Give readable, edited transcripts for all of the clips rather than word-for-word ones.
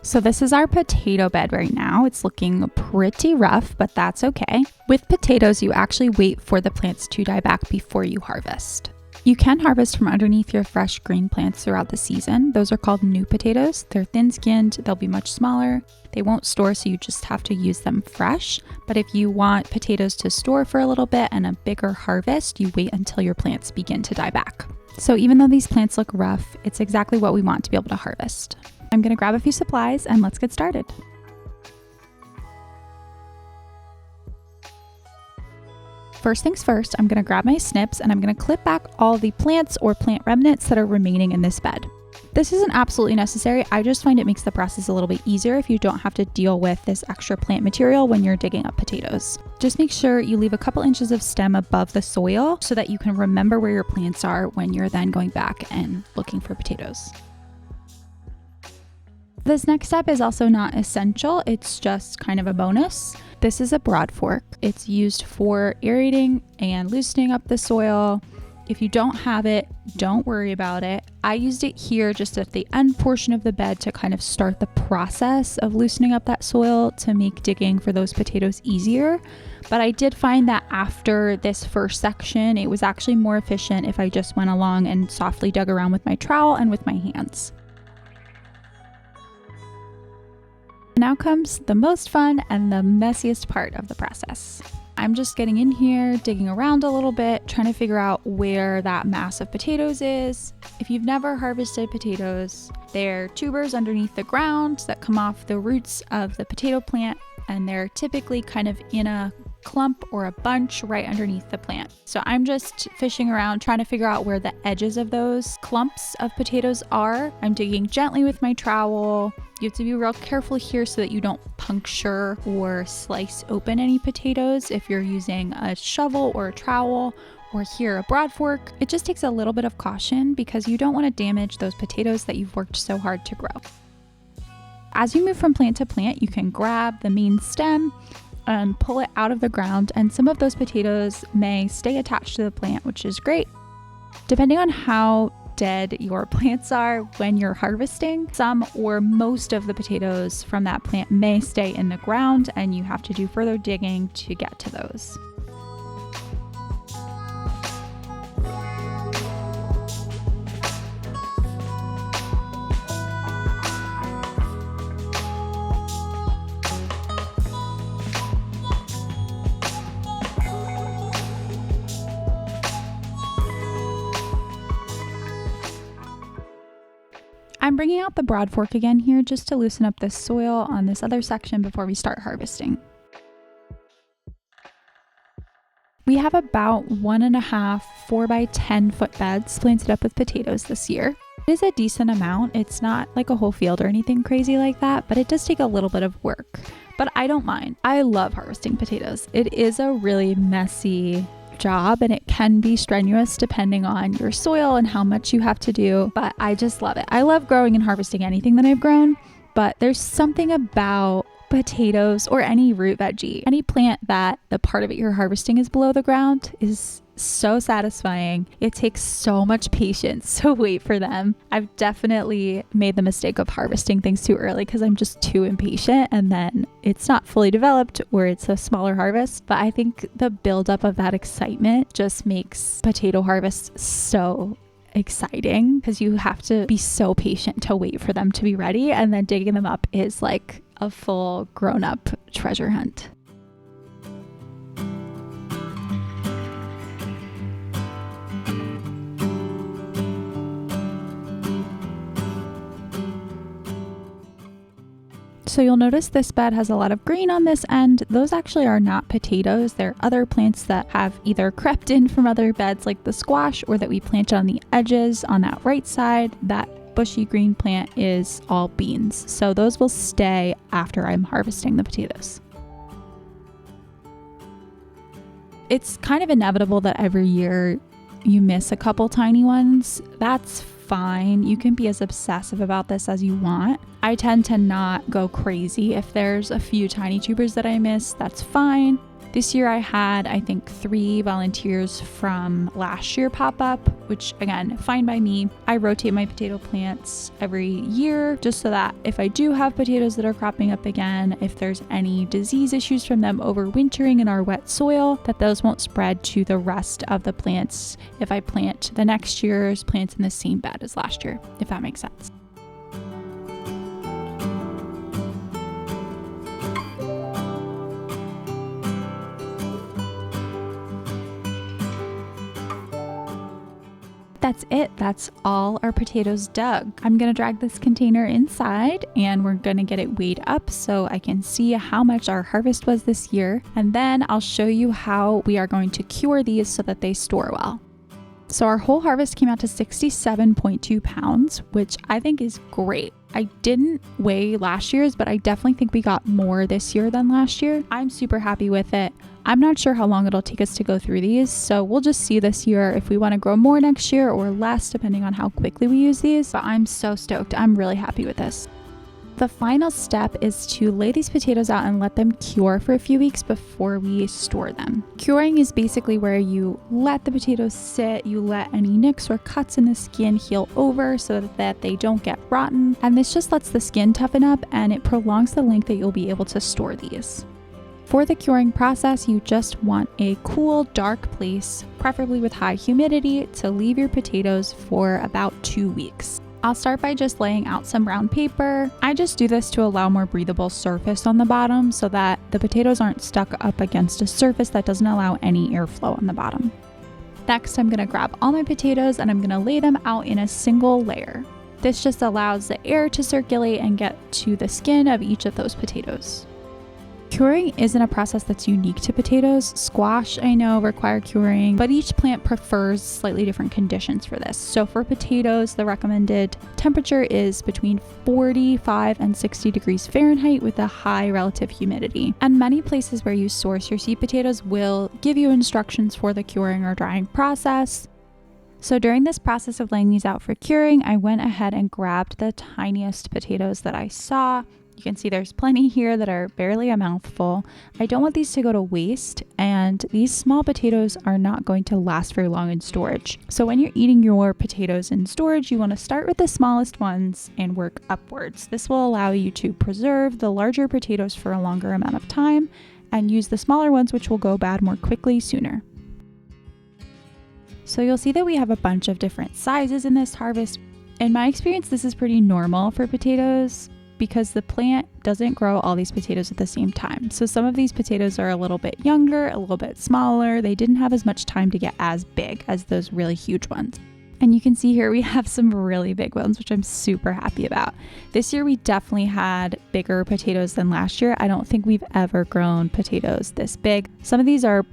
So this is our potato bed right now. It's looking pretty rough, but that's okay. With potatoes, you actually wait for the plants to die back before you harvest. You can harvest from underneath your fresh green plants throughout the season. Those are called new potatoes. They're thin-skinned, they'll be much smaller. They won't store, so you just have to use them fresh. But if you want potatoes to store for a little bit and a bigger harvest, you wait until your plants begin to die back. So even though these plants look rough, it's exactly what we want to be able to harvest. I'm gonna grab a few supplies and let's get started. First things first, I'm gonna grab my snips and I'm gonna clip back all the plants or plant remnants that are remaining in this bed. This isn't absolutely necessary. I just find it makes the process a little bit easier if you don't have to deal with this extra plant material when you're digging up potatoes. Just make sure you leave a couple inches of stem above the soil so that you can remember where your plants are when you're then going back and looking for potatoes. This next step is also not essential, it's just kind of a bonus. This is a Broadfork. It's used for aerating and loosening up the soil. If you don't have it, don't worry about it. I used it here just at the end portion of the bed to kind of start the process of loosening up that soil to make digging for those potatoes easier. But I did find that after this first section, it was actually more efficient if I just went along and softly dug around with my trowel and with my hands. Now comes the most fun and the messiest part of the process. I'm just getting in here, digging around a little bit, trying to figure out where that mass of potatoes is. If you've never harvested potatoes, they're tubers underneath the ground that come off the roots of the potato plant, and they're typically kind of in a clump or a bunch right underneath the plant. So I'm just fishing around trying to figure out where the edges of those clumps of potatoes are. I'm digging gently with my trowel. You have to be real careful here so that you don't puncture or slice open any potatoes if you're using a shovel or a trowel or here a Broadfork. It just takes a little bit of caution because you don't want to damage those potatoes that you've worked so hard to grow. As you move from plant to plant, you can grab the main stem and pull it out of the ground, and some of those potatoes may stay attached to the plant, which is great. Depending on how dead your plants are when you're harvesting, some or most of the potatoes from that plant may stay in the ground and you have to do further digging to get to those. I'm bringing out the Broadfork again here just to loosen up the soil on this other section before we start harvesting. We have about 1.5 4x10 foot beds planted up with potatoes this year. It is a decent amount. It's not like a whole field or anything crazy like that, but it does take a little bit of work. But I don't mind. I love harvesting potatoes. It is a really messy job and it can be strenuous depending on your soil and how much you have to do, but I just love it. I love growing and harvesting anything that I've grown, but there's something about potatoes or any root veggie, any plant that the part of it you're harvesting is below the ground is so satisfying. It takes so much patience to wait for them. I've definitely made the mistake of harvesting things too early because I'm just too impatient and then it's not fully developed or it's a smaller harvest. But I think the buildup of that excitement just makes potato harvest so exciting because you have to be so patient to wait for them to be ready, and then digging them up is like a full grown-up treasure hunt. So you'll notice this bed has a lot of green on this end. Those actually are not potatoes. They're other plants that have either crept in from other beds like the squash or that we planted on the edges on that right side. That bushy green plant is all beans. So those will stay after I'm harvesting the potatoes. It's kind of inevitable that every year you miss a couple tiny ones. That's fine. You can be as obsessive about this as you want. I tend to not go crazy. If there's a few tiny tubers that I miss, that's fine. This year I had, I think, 3 volunteers from last year pop up, which again, fine by me. I rotate my potato plants every year just so that if I do have potatoes that are cropping up again, if there's any disease issues from them overwintering in our wet soil, that those won't spread to the rest of the plants if I plant the next year's plants in the same bed as last year, if that makes sense. That's it. That's all our potatoes dug. I'm going to drag this container inside and we're going to get it weighed up so I can see how much our harvest was this year. And then I'll show you how we are going to cure these so that they store well. So our whole harvest came out to 67.2 pounds, which I think is great. I didn't weigh last year's, but I definitely think we got more this year than last year. I'm super happy with it. I'm not sure how long it'll take us to go through these, so we'll just see this year if we want to grow more next year or less, depending on how quickly we use these. But I'm so stoked. I'm really happy with this. The final step is to lay these potatoes out and let them cure for a few weeks before we store them. Curing is basically where you let the potatoes sit, you let any nicks or cuts in the skin heal over so that they don't get rotten, and this just lets the skin toughen up and it prolongs the length that you'll be able to store these. For the curing process, you just want a cool, dark place, preferably with high humidity, to leave your potatoes for about 2 weeks. I'll start by just laying out some brown paper. I just do this to allow more breathable surface on the bottom so that the potatoes aren't stuck up against a surface that doesn't allow any airflow on the bottom. Next, I'm gonna grab all my potatoes and I'm gonna lay them out in a single layer. This just allows the air to circulate and get to the skin of each of those potatoes. Curing isn't a process that's unique to potatoes. Squash, I know, require curing, but each plant prefers slightly different conditions for this. So for potatoes, the recommended temperature is between 45 and 60 degrees Fahrenheit with a high relative humidity. And many places where you source your seed potatoes will give you instructions for the curing or drying process. So during this process of laying these out for curing, I went ahead and grabbed the tiniest potatoes that I saw. You can see there's plenty here that are barely a mouthful. I don't want these to go to waste, and these small potatoes are not going to last very long in storage. So when you're eating your potatoes in storage, you want to start with the smallest ones and work upwards. This will allow you to preserve the larger potatoes for a longer amount of time and use the smaller ones, which will go bad more quickly sooner. So you'll see that we have a bunch of different sizes in this harvest. In my experience, this is pretty normal for potatoes, because the plant doesn't grow all these potatoes at the same time. So some of these potatoes are a little bit younger, a little bit smaller. They didn't have as much time to get as big as those really huge ones. And you can see here we have some really big ones, which I'm super happy about. This year we definitely had bigger potatoes than last year. I don't think we've ever grown potatoes this big. Some of these are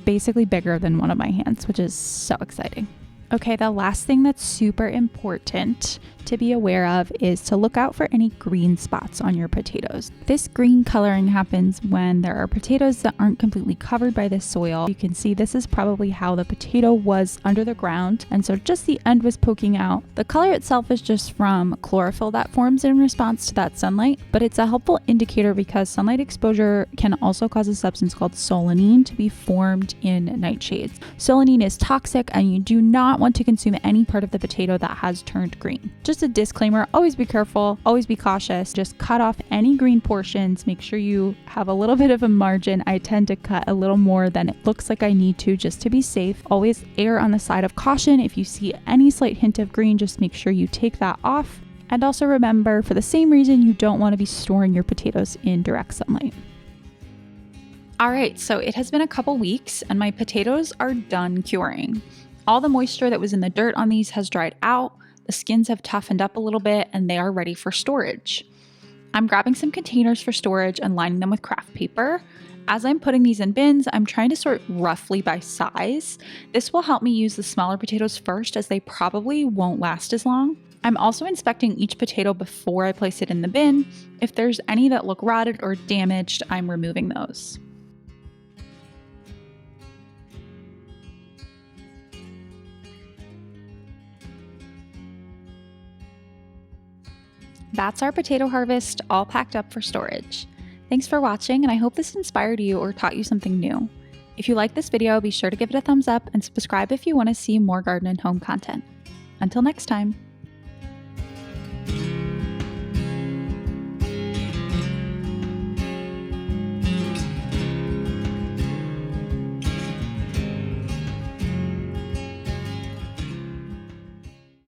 basically bigger than one of my hands, which is so exciting. Okay, the last thing that's super important to be aware of is to look out for any green spots on your potatoes. This green coloring happens when there are potatoes that aren't completely covered by the soil. You can see this is probably how the potato was under the ground, and so just the end was poking out. The color itself is just from chlorophyll that forms in response to that sunlight, but it's a helpful indicator because sunlight exposure can also cause a substance called solanine to be formed in nightshades. Solanine is toxic, and you do not want to consume any part of the potato that has turned green. Just a disclaimer, always be careful, always be cautious. Just cut off any green portions. Make sure you have a little bit of a margin. I tend to cut a little more than it looks like I need to just to be safe. Always err on the side of caution. If you see any slight hint of green, just make sure you take that off. And also remember, for the same reason, you don't want to be storing your potatoes in direct sunlight. All right, so it has been a couple weeks and my potatoes are done curing. All the moisture that was in the dirt on these has dried out. The skins have toughened up a little bit and they are ready for storage. I'm grabbing some containers for storage and lining them with craft paper. As I'm putting these in bins, I'm trying to sort roughly by size. This will help me use the smaller potatoes first, as they probably won't last as long. I'm also inspecting each potato before I place it in the bin. If there's any that look rotted or damaged, I'm removing those. That's our potato harvest all packed up for storage. Thanks for watching, and I hope this inspired you or taught you something new. If you like this video, be sure to give it a thumbs up and subscribe if you want to see more garden and home content. Until next time.